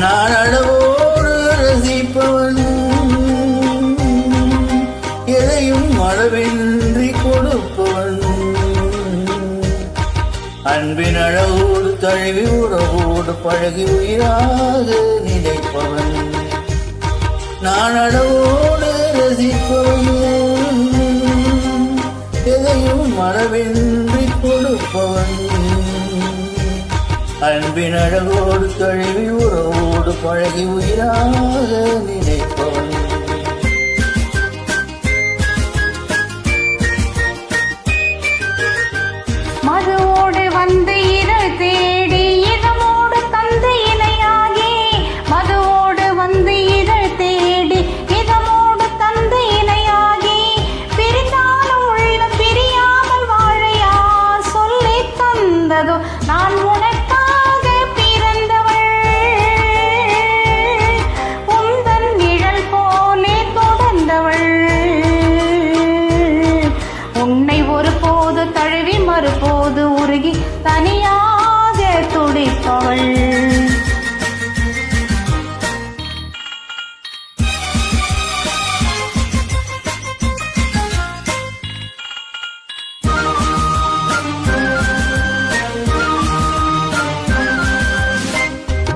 நான் அளவோடு ரசிப்பவன், எதையும் அளவின்றி கொடுப்பவன், அன்பின் அழகோடு தழுவி உறவோடு பழகி உயிராக நினைப்பவன். நான் அளவோடு ரசிப்பவன், எதையும் அளவின்றி கொடுப்பவன், அன்பின் அழகோடு தழுவி உறவோடு பழகி உயிராக நினைப்பவன். மதுவோடு வந்து இருள் தேடி இதமோடு தந்து இணையாகி, மதுவோடு வந்து இருள் தேடி இதமோடு தந்து இணையாகி, பிரிந்தாலும் உள்ள பிரியாமல் வாழ யார் சொல்லி தந்ததோ? நான் உனக்காக பிறந்தவள், உந்தன் நிழல் போலே தொடர்ந்தவள், உன்னை ஒரு போது தழுவி மறுபோது உருகி தனியாக துடிப்பவள்.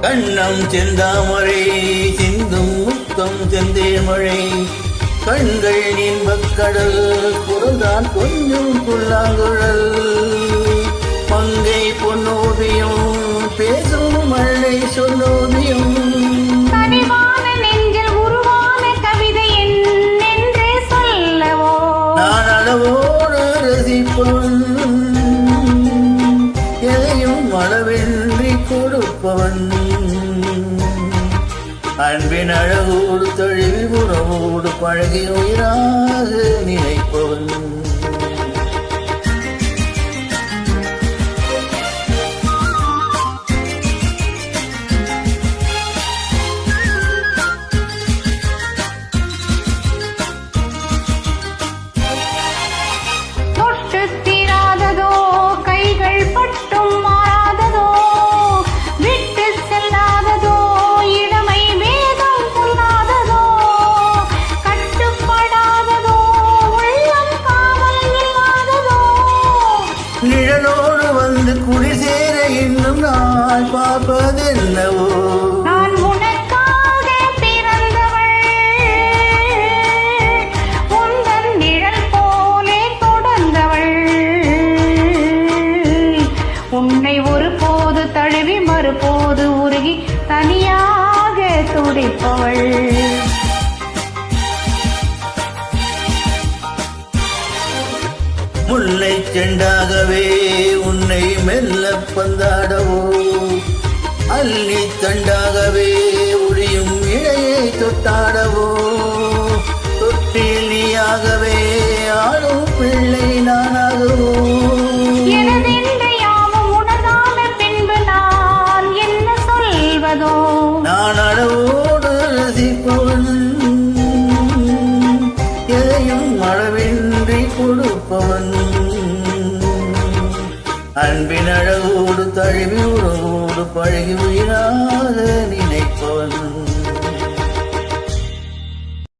கண்ணம் செந்தாமரை சிந்தும் முத்தம் செந்தேமழை, கண்கள் இன்பக்கடல் குரல்தான் கொஞ்சம் புல்லாங்குழல், மங்கை பொன்னோவியம் பேசும் மழை சொல்லோவியம், கனிவான நெஞ்சில் உருவான கவிதை என்னென்றே சொல்லவோ? நான் அளவோடு ரசிப்பவன், எதையும் அளவின்றி கொடுப்பவன், அன்பின் அழகோடு தழுவி உறவோடு பழகி உயிராக நினைப்பவன். தொட்டு தீராததோ, கைகள் பட்டும் மாறாததோ, விட்டு செல்லாததோ, இளமை வேதம் சொல்லாததோ, கட்டுப்படாததோ, உள்ளம் காவல் இல்லாததோ, நிழலோடு வந்து குடி சேர இன்னும் நான் பார்ப்பதென்னவோ? நான் உனக்காக பிறந்தவள், உந்தன் நிழல் போலே தொடர்ந்தவள், உன்னை ஒரு போது தழுவி மறுபோது உருகி தனியாக துடிப்பவள். முல்லை செண்டாகவே உன்னை மெல்ல பந்தாடவோ, அல்லி தண்டாகவே ஒளியும் இழையை தொட்டாடவோ, தொட்டில் நீயாகவே ஆடும் பிள்ளை நானாகவோ, எனதென்ற யாவும் உணர்ந்தான பின்பு நான் என்ன சொல்வதோ? நான் அளவோடு ரசிப்பவன், எதையும் அளவின்றி கொடுப்பவன், அன்பின் அழகோடு தழுவி உறவோடு பழகி உயிராக